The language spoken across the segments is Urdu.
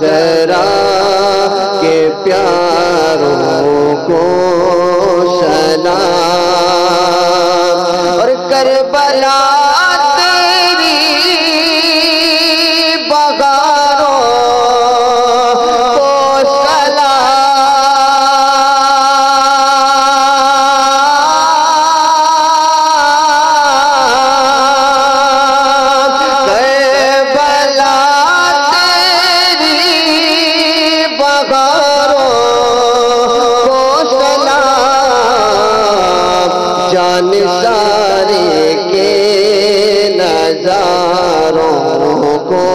زہرا کے پیاروں کو سلام، اور کربلا تیری بغاروں کو سلام، کربلا تیری بغاروں کو سلام، جان سارے کے نظاروں کو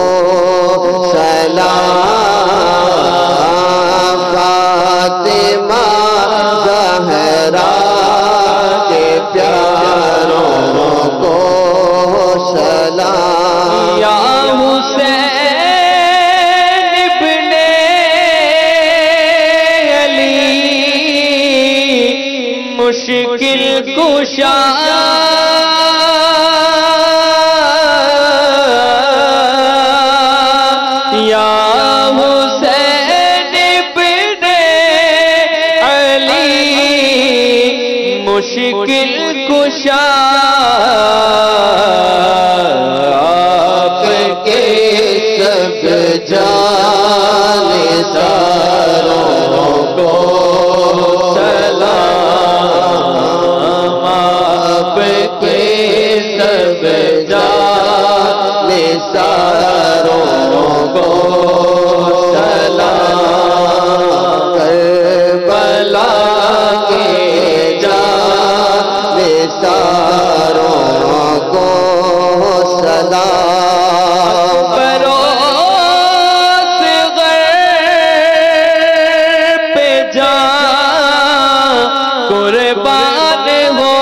سلام، فاطمہ زہرا کے پیاروں کو سلام، یا حسین ابن علی مشکل کشا، یا حسین ابن علی مشکل کشا، آپ کے سب جانثاروں کو سلام، آپ کے سب جانثاروں کو سلام، کربلا کے جانثاروں کو سلام، بروس غیر پہ جان قربان ہو،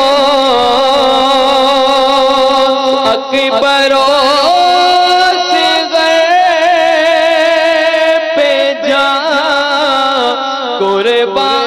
بروس غیر پہ جان قربان